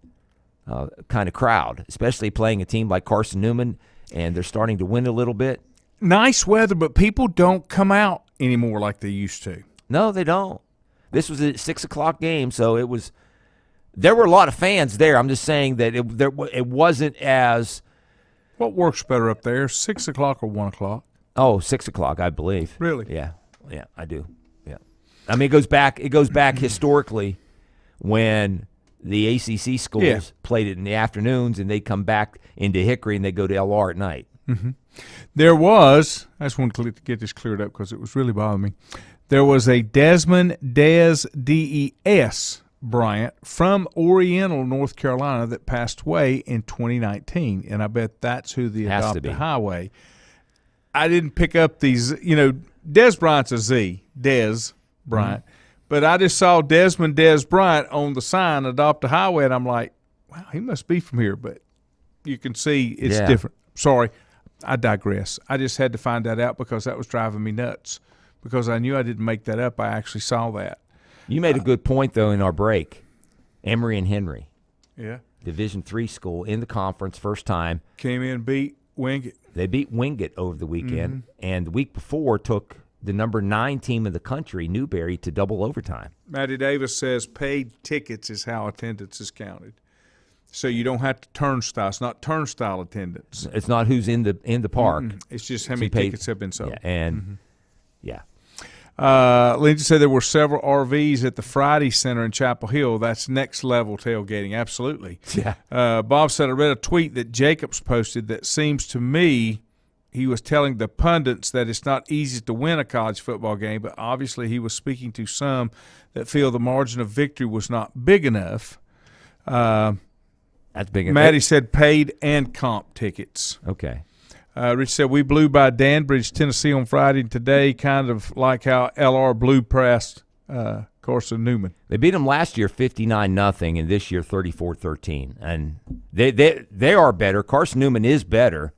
kind of crowd, especially playing a team like Carson Newman, and they're starting to win a little bit. Nice weather, but people don't come out anymore like they used to. No, they don't. This was a 6 o'clock game, so it was. There were a lot of fans there. I'm just saying that it wasn't as. What works better up there, 6 o'clock or 1 o'clock? Oh, 6 o'clock, I believe. Really? Yeah, I do. Yeah, I mean, it goes back historically when the ACC schools played it in the afternoons, and they come back into Hickory and they go to LR at night. Mm-hmm. There was. I just wanted to get this cleared up because it was really bothering me. There was a Desmond D-E-S Bryant from Oriental, North Carolina, that passed away in 2019, and I bet that's who the Has to adopted be. highway. I didn't pick up these, Des Bryant's a Z, Des Bryant, but I just saw Desmond Des Bryant on the sign, Adopt a Highway, and I'm like, wow, he must be from here, but you can see it's different. Sorry, I digress. I just had to find that out because that was driving me nuts because I knew I didn't make that up. I actually saw that. You made a good point, though, in our break. Emory and Henry. Yeah. Division III school in the conference, first time. Came in, beat Wingate. They beat Wingate over the weekend, and the week before took the number 9 team in the country, Newberry, to double overtime. Matty Davis says paid tickets is how attendance is counted. So you don't have to turnstile. It's not turnstile attendance. It's not who's in the park. It's just how many tickets have been sold. Yeah, and Lindsay said there were several RVs at the Friday Center in Chapel Hill. That's next level tailgating, absolutely. Yeah. Bob said, I read a tweet that Jacobs posted that seems to me he was telling the pundits that it's not easy to win a college football game, but obviously he was speaking to some that feel the margin of victory was not big enough. That's big. Maddie said paid and comp tickets. Okay. Rich said, we blew by Danbridge, Tennessee on Friday today, kind of like how LR blew past Carson Newman. They beat them last year 59-0, and this year 34-13. And they are better. Carson Newman is better,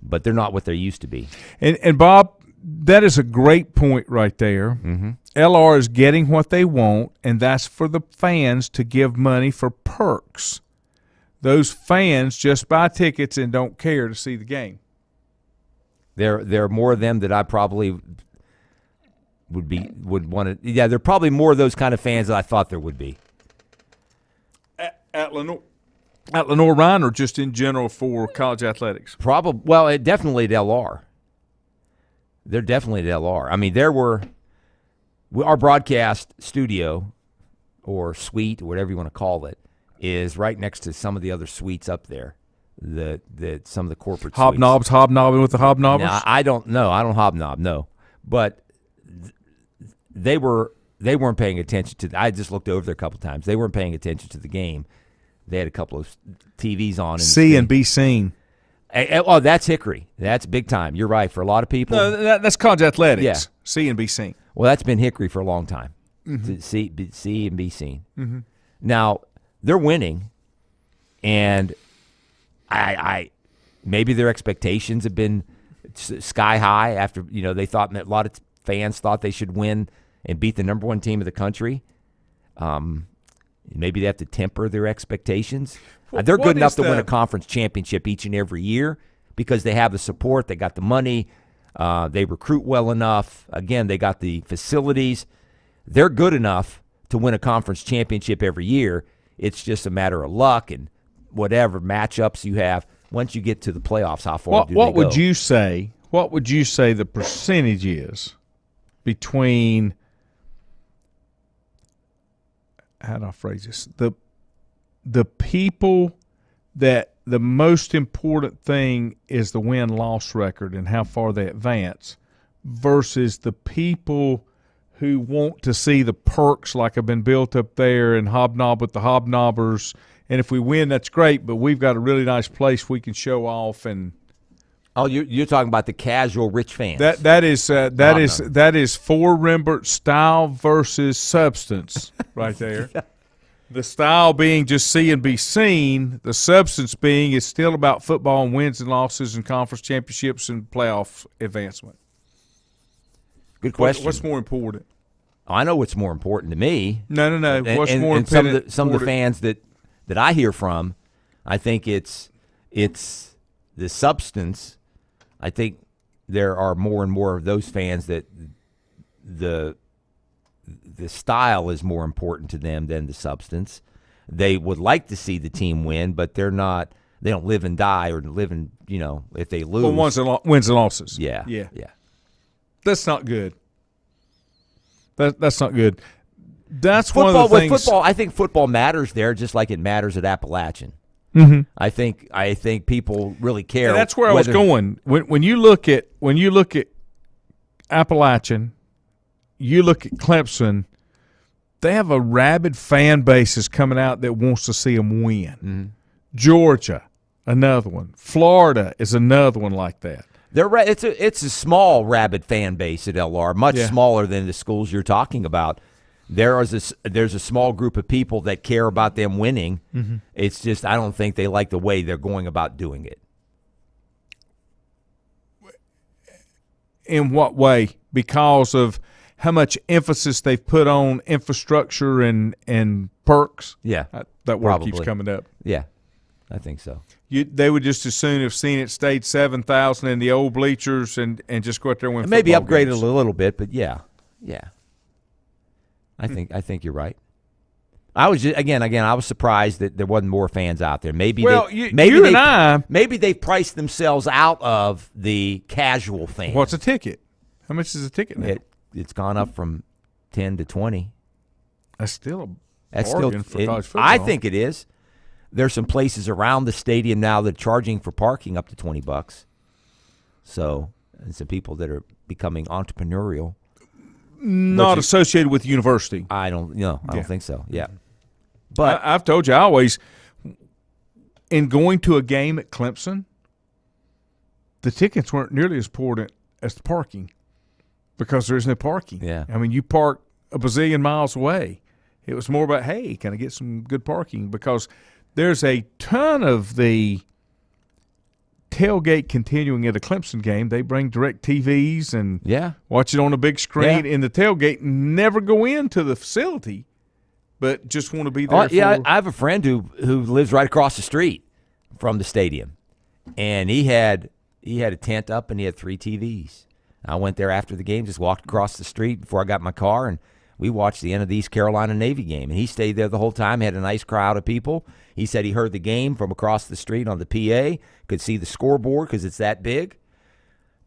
but they're not what they used to be. And Bob, that is a great point right there. Mm-hmm. LR is getting what they want, and that's for the fans to give money for perks. Those fans just buy tickets and don't care to see the game. There are more of them that I probably would want to. Yeah, there are probably more of those kind of fans that I thought there would be. At Lenore Ryan, or just in general for college athletics? Well, definitely at LR. They're definitely at LR. I mean, our broadcast studio or suite, or whatever you want to call it, is right next to some of the other suites up there. Some of the corporate hobnobbing with the hobnobbers. Now, I don't know. I don't hobnob. No, but they weren't paying attention to. I just looked over there a couple times. They weren't paying attention to the game. They had a couple of TVs on. See and be seen. Oh, that's Hickory. That's big time. You're right. For a lot of people, no, that's college athletics. Yeah. See and be seen. Well, that's been Hickory for a long time. Mm-hmm. To see and be seen. Mm-hmm. Now they're winning, and I maybe their expectations have been sky high after they thought a lot of fans thought they should win and beat the number one team of the country. Maybe they have to temper their expectations. They're good enough to win a conference championship each and every year because they have the support, they got the money, they recruit well enough. Again, they got the facilities. They're good enough to win a conference championship every year. It's just a matter of luck and whatever matchups you have. Once you get to the playoffs, how far do they go? What would you say the percentage is between, how do I phrase this? The people that the most important thing is the win-loss record and how far they advance versus the people who want to see the perks like have been built up there and hobnob with the hobnobbers. And if we win, that's great, but we've got a really nice place we can show off. And oh, you're talking about the casual rich fans. That is for Rembert style versus substance right there. Yeah. The style being just see and be seen. The substance being it's still about football and wins and losses and conference championships and playoff advancement. Good question. What's more important? I know what's more important to me. No. What's more important? And some of the fans that I hear from, I think it's the substance. I think there are more and more of those fans that the style is more important to them than the substance. They would like to see the team win, but they don't live and die or live in, if they lose. Well, wins and losses. Yeah. That's not good. That's not good. That's football, one of the things. With football, I think football matters there just like it matters at Appalachian. Mm-hmm. I think people really care. And that's where I was going. When you look at Appalachian, you look at Clemson, they have a rabid fan base that's coming out that wants to see them win. Mm-hmm. Georgia, another one. Florida is another one like that. It's a small rabid fan base at LR, much smaller than the schools you're talking about. There's a small group of people that care about them winning. Mm-hmm. It's just I don't think they like the way they're going about doing it. In what way? Because of how much emphasis they've put on infrastructure and perks? Yeah. That word keeps coming up. Yeah, I think so. They would just as soon have seen it stayed 7,000 in the old bleachers and just go out there and win. Maybe upgrade games. it a little bit, but yeah. I think you're right. I was just again I was surprised that there wasn't more fans out there. Maybe they priced themselves out of the casual fan. What's a ticket? How much is a ticket now? It's gone up from 10 to 20. That's still a bargain for college football. I think it is. There's some places around the stadium now that are charging for parking up to $20. So, and some people that are becoming entrepreneurial. Not associated with the university. I don't think so. Yeah. But I've told you, I always, in going to a game at Clemson, the tickets weren't nearly as important as the parking because there is no parking. Yeah. I mean, you park a bazillion miles away. It was more about, hey, can I get some good parking? Because there's a ton of the tailgate continuing at a Clemson game. They bring direct TVs and watch it on a big screen in the tailgate, never go into the facility, but just want to be there. I have a friend who lives right across the street from the stadium, and he had a tent up and he had 3 TVs. I went there after the game, just walked across the street before I got in my car, and we watched the end of the East Carolina Navy game, and he stayed there the whole time, had a nice crowd of people. He said he heard the game from across the street on the PA, could see the scoreboard because it's that big,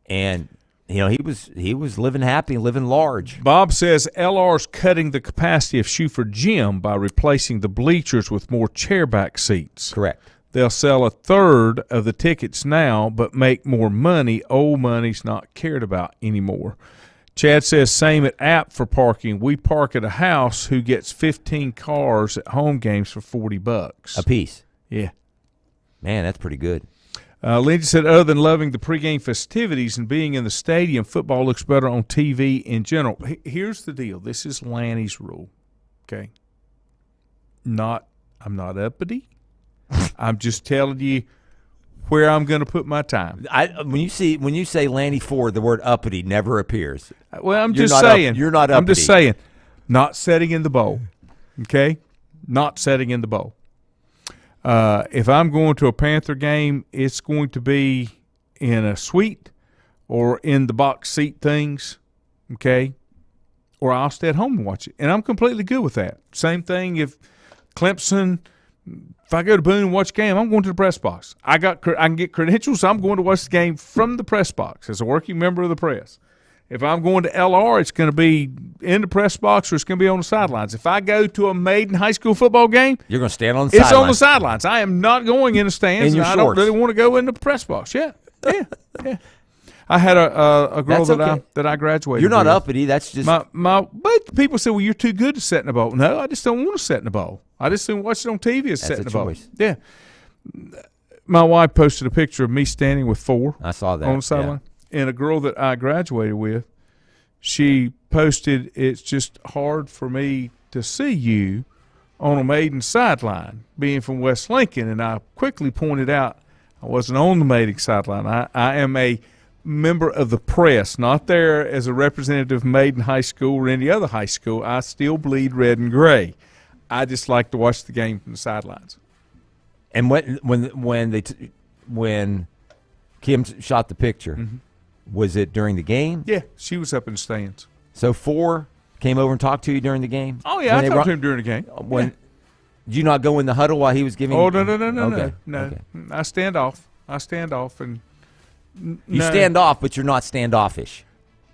and he was living happy and living large. Bob says LR's cutting the capacity of Schuford Gym by replacing the bleachers with more chairback seats. Correct. They'll sell a third of the tickets now, but make more money. Old money's not cared about anymore. Chad says, same at App for parking. We park at a house who gets 15 cars at home games for $40 a piece. Yeah. Man, that's pretty good. Lindsay said, other than loving the pregame festivities and being in the stadium, football looks better on TV in general. Here's the deal. This is Lanny's rule, okay? I'm not uppity. I'm just telling you where I'm going to put my time. When you say Lanny Ford, the word uppity never appears. Well, I'm just saying. You're not uppity. I'm just saying. Not setting in the bowl, okay? Not setting in the bowl. If I'm going to a Panther game, it's going to be in a suite or in the box seat things, okay? Or I'll stay at home and watch it. And I'm completely good with that. Same thing if Clemson – if I go to Boone and watch a game, I'm going to the press box. I can get credentials, so I'm going to watch the game from the press box as a working member of the press. If I'm going to LR, it's going to be in the press box or it's going to be on the sidelines. If I go to a Maiden high school football game, you're going to stand on the sidelines. It's on the sidelines. I am not going in the stands. In your I shorts. don't really want to go in the press box. Yeah. I had a girl that I graduated. You're not with. uppity. That's just but people say, well, you're too good to sit in the bowl. No, I just don't want to sit in the bowl. I just don't watch it on TV as sit in the bowl. Yeah. My wife posted a picture of me standing with 4. I saw that on the sideline, and a girl that I graduated with. She posted, "It's just hard for me to see you on a Maiden sideline, being from West Lincoln." And I quickly pointed out I wasn't on the Maiden sideline. I am a member of the press, not there as a representative of Maiden High School or any other high school. I still bleed red and gray. I just like to watch the game from the sidelines. And when Kim shot the picture, was it during the game? Yeah, she was up in the stands. So 4 came over and talked to you during the game? Oh, yeah, I talked to him during the game. Did you not go in the huddle while he was giving? Oh, no. Okay. I stand off. And you stand off, but you're not standoffish.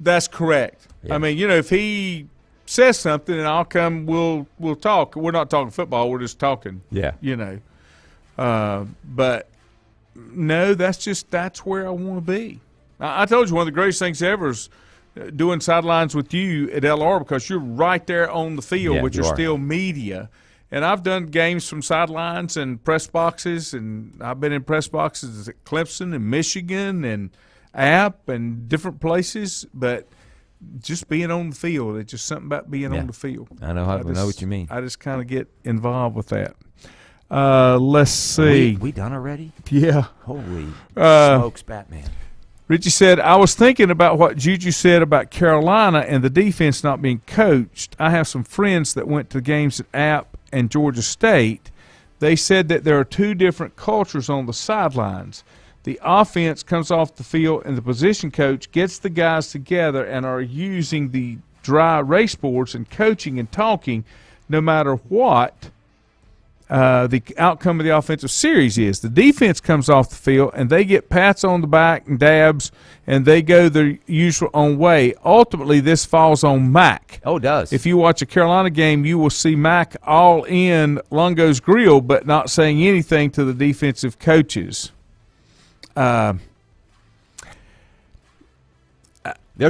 That's correct. Yeah. I mean, if he says something and I'll come, we'll talk. We're not talking football. We're just talking. Yeah. But no, that's where I want to be. I told you one of the greatest things ever is doing sidelines with you at LR because you're right there on the field, but you're still media. And I've done games from sidelines and press boxes, and I've been in press boxes at Clemson and Michigan and App and different places, but just being on the field, it's just something about being on the field. I know what you mean. I just kind of get involved with that. Let's see. We done already? Yeah. Holy smokes, Batman. Richie said, I was thinking about what Juju said about Carolina and the defense not being coached. I have some friends that went to games at App and Georgia State. They said that there are 2 different cultures on the sidelines. The offense comes off the field and the position coach gets the guys together and are using the dry race boards and coaching and talking no matter what the outcome of the offensive series is. The defense comes off the field and they get pats on the back and dabs and they go their usual own way. Ultimately, this falls on Mac. Oh, it does. If you watch a Carolina game, you will see Mac all in Longo's grill but not saying anything to the defensive coaches. There's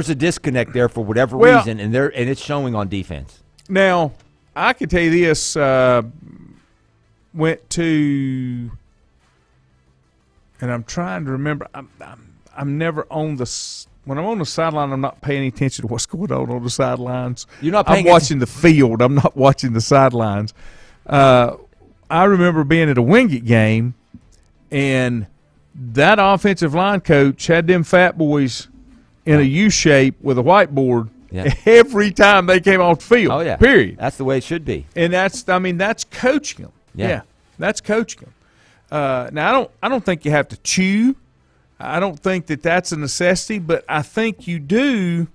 a disconnect there for whatever reason, and it's showing on defense. Now, I can tell you this. Went to and I'm trying to remember. I'm never on when I'm on the sideline. I'm not paying any attention to what's going on the sidelines. You're not paying. I'm watching the field. I'm not watching the sidelines. I remember being at a Wingate game, and that offensive line coach had them fat boys in a U shape with a whiteboard every time they came off the field. Oh yeah, period. That's the way it should be. And that's coaching them. Yeah, that's coaching them. Now I don't think you have to chew. I don't think that that's a necessity, but I think you do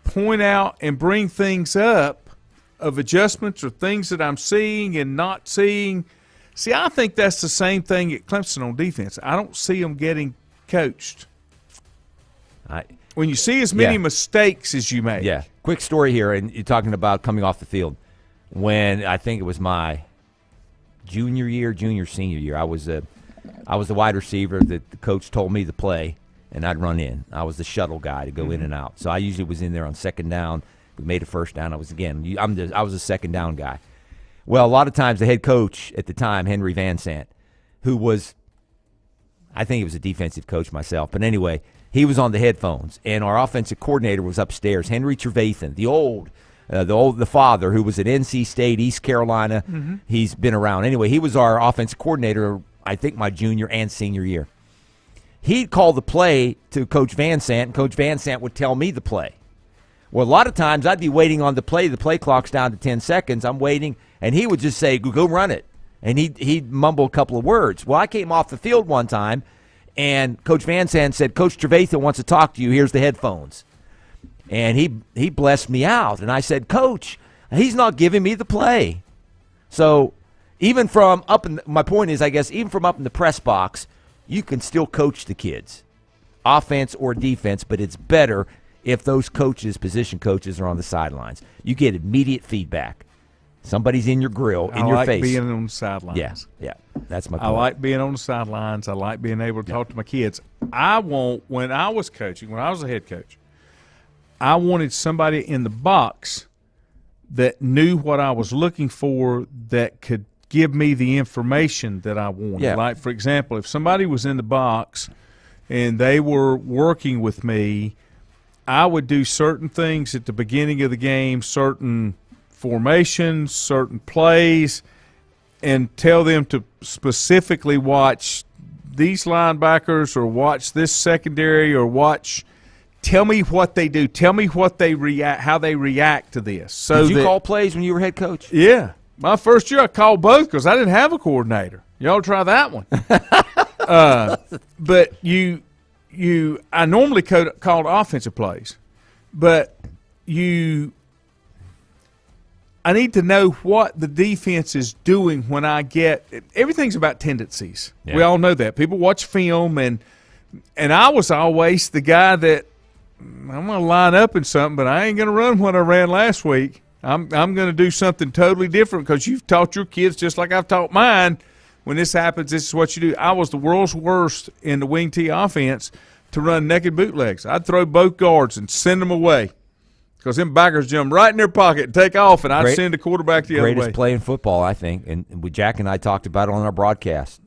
point out and bring things up of adjustments or things that I'm seeing and not seeing. See, I think that's the same thing at Clemson on defense. I don't see them getting coached. When you see as many mistakes as you make. Yeah. Quick story here, and you're talking about coming off the field. When I think it was my senior year, I was the wide receiver that the coach told me to play, and I'd run in. I was the shuttle guy to go in and out. So I usually was in there on second down. We made a first down. I was a second down guy. Well, a lot of times the head coach at the time, Henry Van Sant, who was, I think he was a defensive coach myself, but anyway, he was on the headphones, and our offensive coordinator was upstairs, Henry Trevathan, the father who was at NC State, East Carolina. Mm-hmm. He's been around. Anyway, he was our offensive coordinator, I think, my junior and senior year. He'd call the play to Coach Van Sant, and Coach Van Sant would tell me the play. Well, a lot of times I'd be waiting on the play. The play clock's down to 10 seconds. I'm waiting, and he would just say, go run it. And he'd mumble a couple of words. Well, I came off the field one time, and Coach Van Sant said, Coach Trevathan wants to talk to you. Here's the headphones. And he blessed me out. And I said, Coach, he's not giving me the play. So even from my point is, I guess, even from up in the press box, you can still coach the kids, offense or defense, but it's better if those coaches, position coaches, are on the sidelines. You get immediate feedback. Somebody's in your grill, in your face. I like being on the sidelines. Yeah, that's my point. I like being on the sidelines. I like being able to talk to my kids. When I was coaching, when I was a head coach, I wanted somebody in the box that knew what I was looking for, that could give me the information that I wanted. Yeah. Like, for example, if somebody was in the box and they were working with me, I would do certain things at the beginning of the game, certain formations, certain plays, and tell them to specifically watch these linebackers or watch this secondary or tell me what they do. Tell me what they react, how they react to this. So did you call plays when you were head coach? Yeah. My first year I called both because I didn't have a coordinator. Y'all try that one. But I normally called offensive plays, but I need to know what the defense is doing when everything's about tendencies. Yeah. We all know that. People watch film, and I was always the guy that I'm going to line up in something, but I ain't going to run what I ran last week. I'm going to do something totally different because you've taught your kids just like I've taught mine. When this happens, this is what you do. I was the world's worst in the wing T offense to run naked bootlegs. I'd throw both guards and send them away because them backers jump right in their pocket and take off, and I'd send the quarterback the other way. Greatest play in football, I think. And Jack and I talked about it on our broadcast.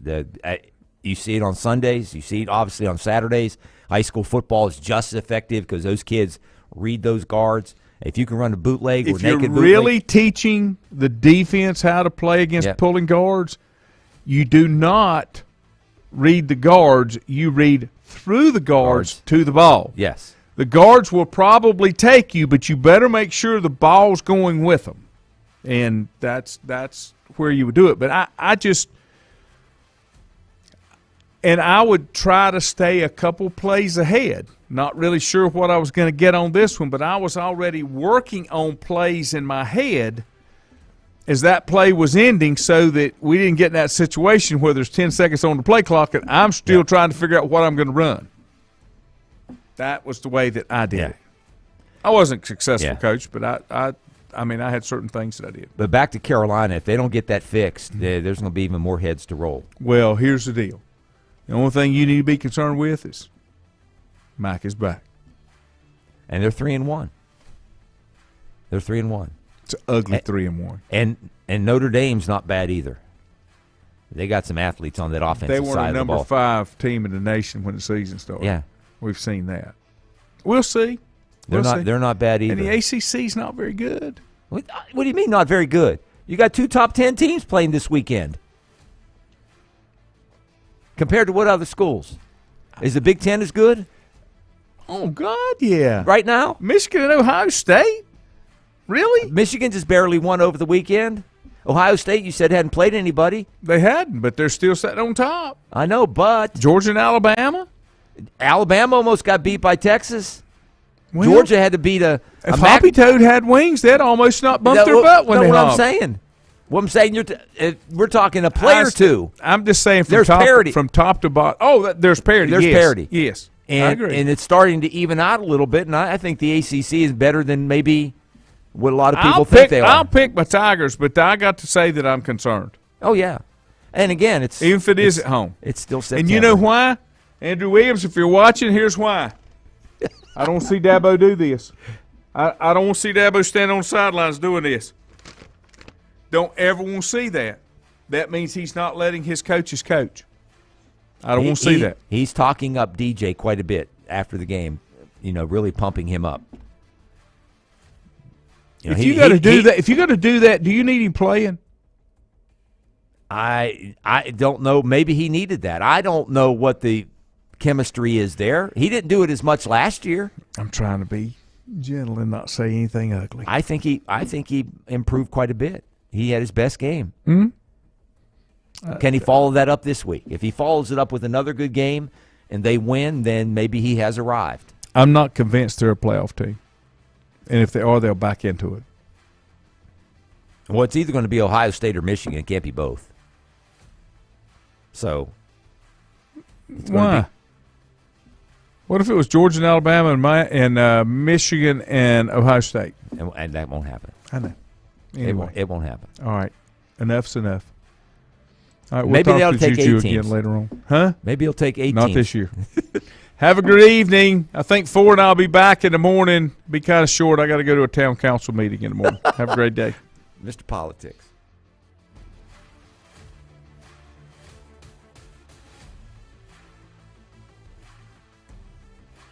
You see it on Sundays. You see it obviously on Saturdays. High school football is just as effective because those kids read those guards. If you can run a bootleg or naked bootleg. If you're really teaching the defense how to play against pulling guards, you do not read the guards. You read through the guards to the ball. Yes. The guards will probably take you, but you better make sure the ball's going with them. And that's where you would do it. But I would try to stay a couple plays ahead. Not really sure what I was going to get on this one, but I was already working on plays in my head as that play was ending so that we didn't get in that situation where there's 10 seconds on the play clock and I'm still trying to figure out what I'm going to run. That was the way that I did it. I wasn't a successful coach, but I had certain things that I did. But back to Carolina, if they don't get that fixed, there's going to be even more heads to roll. Well, here's the deal. The only thing you need to be concerned with is Mike is back. And they're 3-1. They're 3-1. It's an ugly 3-1. And Notre Dame's not bad either. They got some athletes on that offensive They side were a of the number ball. 5 team in the nation when the season started. Yeah. We've seen that. We'll see. They're We'll not. see. They're not bad either. And the ACC's not very good. What do you mean not very good? You got 2 top 10 teams playing this weekend. Compared to what other schools? Is the Big Ten as good Oh, God, yeah. right now? Michigan and Ohio State? Really? Michigan just barely won over the weekend. Ohio State, you said, hadn't played anybody. They hadn't, but they're still sitting on top. I know, but Georgia and Alabama? Alabama almost got beat by Texas. Well, Georgia had to beat a If Mac- Hoppy Toad had wings, they'd almost not bump their No, butt when no, they what I'm hopped. saying. What I'm saying, we're talking a play or two. I'm just saying There's parity. from top to bottom. Oh, there's parity. There's yes. parity. Yes. I And, agree. and it's starting to even out a little bit, and I think the ACC is better than maybe what a lot of people think they are. I'll pick my Tigers, but I got to say that I'm concerned. Oh, yeah. And again, it's Even if it is at home. It's still September. And you know why? Andrew Williams, if you're watching, here's why. I don't see Dabo do this. I don't want to see Dabo stand on the sidelines doing this. Don't ever want to see that. That means he's not letting his coaches coach. I don't want to see that. He's talking up DJ quite a bit after the game, really pumping him up. If you got to do that, do you need him playing? I don't know. Maybe he needed that. I don't know what the chemistry is there. He didn't do it as much last year. I'm trying to be gentle and not say anything ugly. I think he improved quite a bit. He had his best game. Can he follow that up this week? If he follows it up with another good game and they win, then maybe he has arrived. I'm not convinced they're a playoff team. And if they are, they'll back into it. Well, it's either going to be Ohio State or Michigan. It can't be both. So, Why? What if it was Georgia and Alabama and Michigan and Ohio State? and that won't happen. I know. Anyway. It won't happen. All right. Enough's enough. All right, we'll Maybe talk they'll to take Juju 8 teams. again later on. Huh? Maybe he'll take 8 Not teams. this year. Have a good evening. I think 4 and I'll be back in the morning. Be kind of short. I got to go to a town council meeting in the morning. Have a great day. Mr. Politics.